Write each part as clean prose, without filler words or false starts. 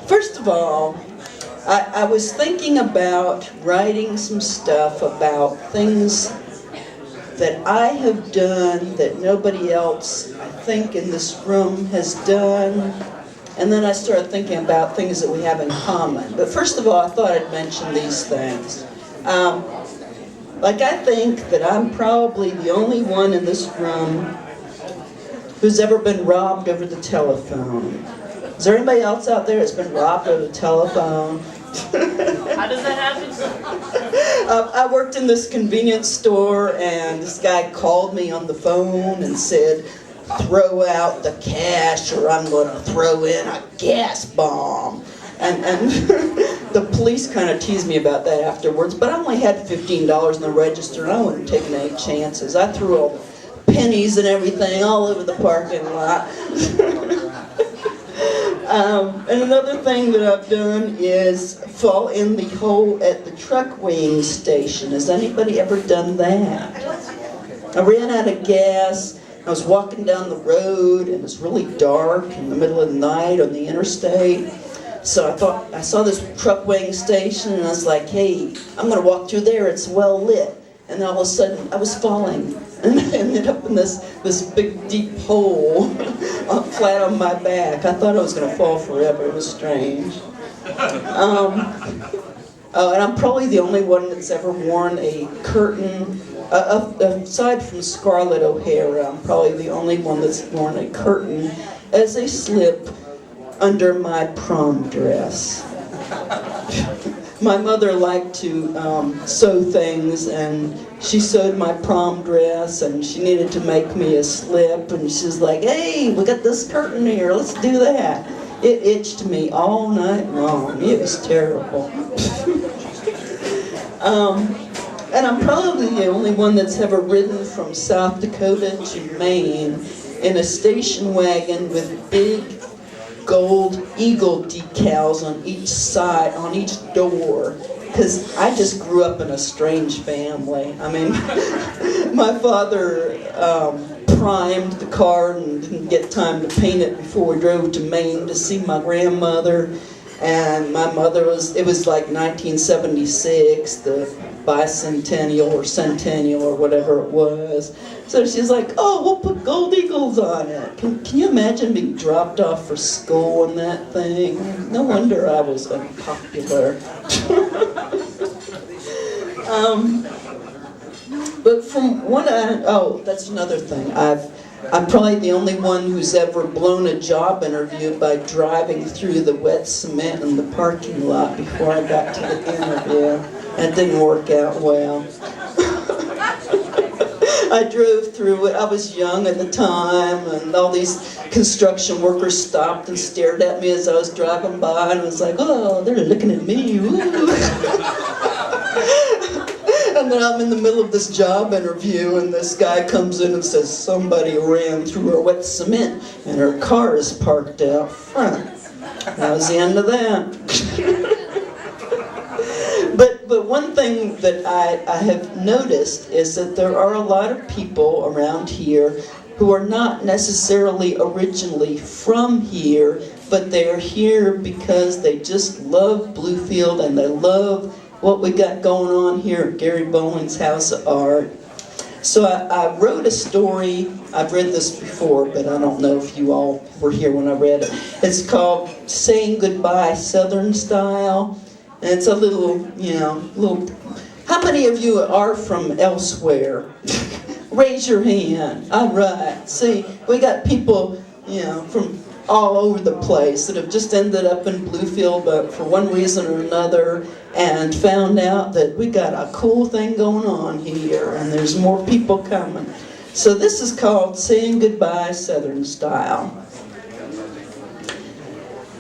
First of all, I was thinking about writing some stuff about things that I have done that nobody else, I think, in this room has done. And then I started thinking about things that we have in common. But first of all, I thought I'd mention these things. I think that I'm probably the only one in this room who's ever been robbed over the telephone. Is there anybody else out there that's been robbed over the telephone? How does that happen? I worked in this convenience store, and this guy called me on the phone and said, "Throw out the cash or I'm going to throw in a gas bomb." And the police kind of teased me about that afterwards, but I only had $15 in the register, and I wasn't taking any chances. I threw all the pennies and everything all over the parking lot. And another thing that I've done is fall in the hole at the truck weighing station. Has anybody ever done that? I ran out of gas. I was walking down the road, and it was really dark in the middle of the night on the interstate. So I thought, I saw this truck weighing station, and I was like, hey, I'm going to walk through there. It's well lit. And then all of a sudden, I was falling. And I ended up in this big, deep hole, flat on my back. I thought I was going to fall forever. It was strange. And I'm probably the only one that's ever worn a curtain. Aside from Scarlett O'Hara, I'm probably the only one that's worn a curtain as a slip under my prom dress. My mother liked to sew things, and she sewed my prom dress, and she needed to make me a slip, and she's like, hey, we got this curtain here, let's do that. It itched me all night long. It was terrible. And I'm probably the only one that's ever ridden from South Dakota to Maine in a station wagon with big gold eagle decals on each side, on each door, because I just grew up in a strange family. I mean, my father primed the car and didn't get time to paint it before we drove to Maine to see my grandmother. And my mother it was like 1976, the bicentennial or centennial or whatever it was. So she's like, oh, we'll put gold eagles on it. Can you imagine being dropped off for school in that thing? No wonder I was unpopular. But from what that's another thing. I'm probably the only one who's ever blown a job interview by driving through the wet cement in the parking lot before I got to the interview. It didn't work out well. I drove through it. I was young at the time, and all these construction workers stopped and stared at me as I was driving by, and I was like, oh, they're looking at me. And then I'm in the middle of this job interview, and this guy comes in and says, somebody ran through her wet cement, and her car is parked out front. That was the end of that. But one thing that I have noticed is that there are a lot of people around here who are not necessarily originally from here, but they're here because they just love Bluefield and they love what we got going on here at Gary Bowling's House of Art. So I wrote a story. I've read this before, but I don't know if you all were here when I read it. It's called Saying Goodbye Southern Style. And it's a little. How many of you are from elsewhere? Raise your hand. All right. See, we got people, from all over the place that have just ended up in Bluefield, but for one reason or another, and found out that we got a cool thing going on here, and there's more people coming. So this is called Saying Goodbye Southern Style.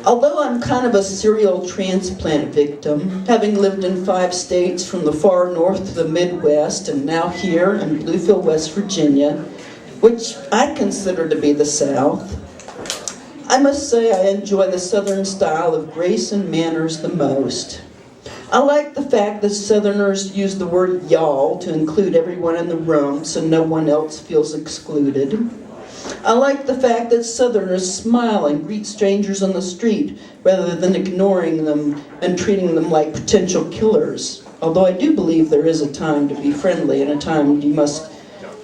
Although I'm kind of a serial transplant victim, having lived in 5 states from the far north to the Midwest, and now here in Bluefield, West Virginia, which I consider to be the South, I must say I enjoy the Southern style of grace and manners the most. I like the fact that Southerners use the word y'all to include everyone in the room so no one else feels excluded. I like the fact that Southerners smile and greet strangers on the street rather than ignoring them and treating them like potential killers. Although I do believe there is a time to be friendly and a time you must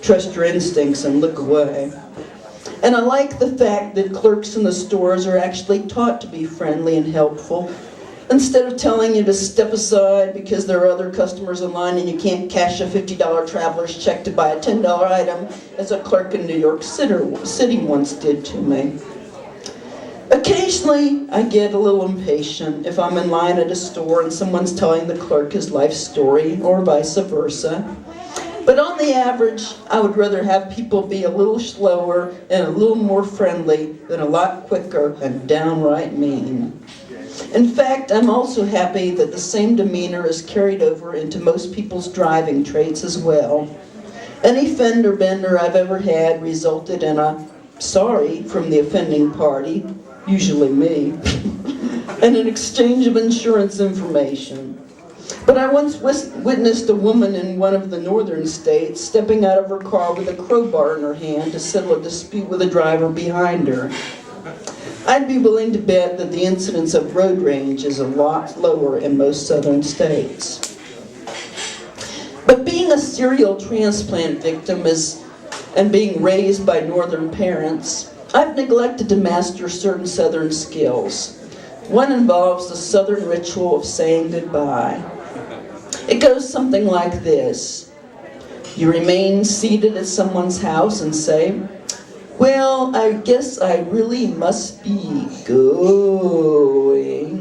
trust your instincts and look away. And I like the fact that clerks in the stores are actually taught to be friendly and helpful instead of telling you to step aside because there are other customers in line and you can't cash a $50 traveler's check to buy a $10 item, as a clerk in New York City once did to me. Occasionally, I get a little impatient if I'm in line at a store and someone's telling the clerk his life story, or vice versa. But on the average, I would rather have people be a little slower and a little more friendly than a lot quicker and downright mean. In fact, I'm also happy that the same demeanor is carried over into most people's driving traits as well. Any fender bender I've ever had resulted in a sorry from the offending party, usually me, and an exchange of insurance information. But I once witnessed a woman in one of the northern states stepping out of her car with a crowbar in her hand to settle a dispute with a driver behind her. I'd be willing to bet that the incidence of road rage is a lot lower in most southern states. But being a serial transplant victim and being raised by northern parents, I've neglected to master certain southern skills. One involves the southern ritual of saying goodbye. It goes something like this. You remain seated at someone's house and say, "Well, I guess I really must be going,"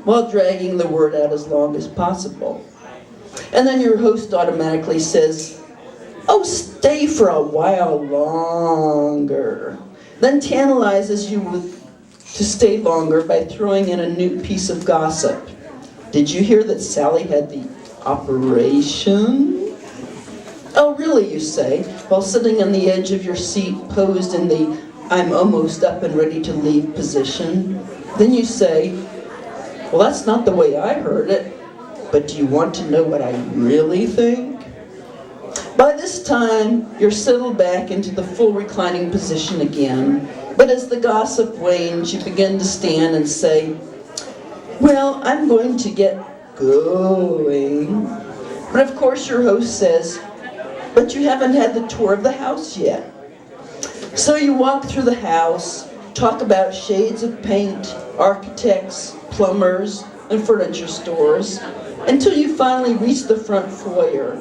while dragging the word out as long as possible. And then your host automatically says, "Oh, stay for a while longer." Then tantalizes you to stay longer by throwing in a new piece of gossip. "Did you hear that Sally had the operation?" "Oh, really," you say, while sitting on the edge of your seat posed in the "I'm almost up and ready to leave" position. Then you say, "Well, that's not the way I heard it, but do you want to know what I really think?" By this time, you're settled back into the full reclining position again, but as the gossip wanes, you begin to stand and say, "Well, I'm going to get going." But of course your host says, "But you haven't had the tour of the house yet." So you walk through the house, talk about shades of paint, architects, plumbers, and furniture stores, until you finally reach the front foyer.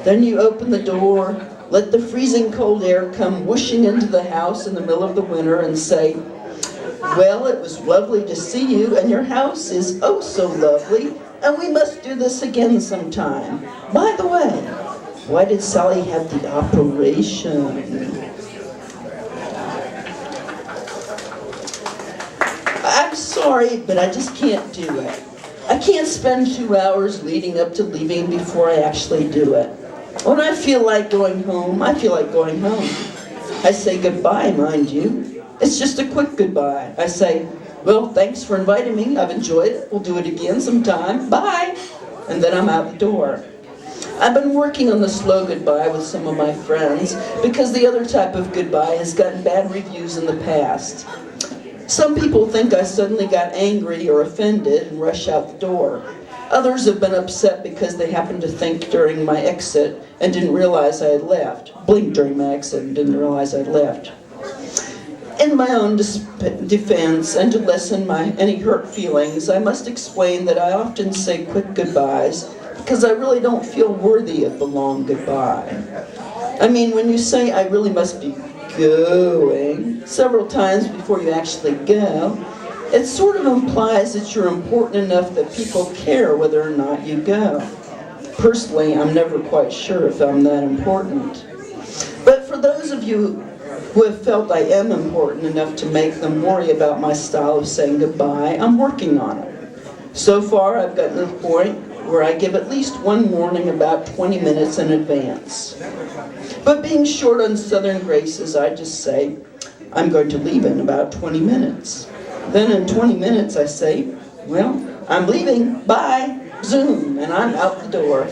Then you open the door, let the freezing cold air come whooshing into the house in the middle of the winter and say, "Well, it was lovely to see you, and your house is oh so lovely, and we must do this again sometime. By the way, why did Sally have the operation?" I'm sorry, but I just can't do it. I can't spend 2 hours leading up to leaving before I actually do it. When I feel like going home, I feel like going home. I say goodbye, mind you. It's just a quick goodbye. I say, "Well, thanks for inviting me. I've enjoyed it. We'll do it again sometime. Bye." And then I'm out the door. I've been working on the slow goodbye with some of my friends because the other type of goodbye has gotten bad reviews in the past. Some people think I suddenly got angry or offended and rush out the door. Others have been upset because they happened to think during my exit and didn't realize I had left. Blinked during my exit and didn't realize I'd left. In my own defense, and to lessen any hurt feelings, I must explain that I often say quick goodbyes because I really don't feel worthy of the long goodbye. I mean, when you say "I really must be going" several times before you actually go, it sort of implies that you're important enough that people care whether or not you go. Personally, I'm never quite sure if I'm that important. But for those of you who have felt I am important enough to make them worry about my style of saying goodbye, I'm working on it. So far, I've gotten to the point where I give at least one warning about 20 minutes in advance. But being short on Southern graces, I just say, "I'm going to leave in about 20 minutes. Then in 20 minutes I say, "Well, I'm leaving, bye," zoom, and I'm out the door.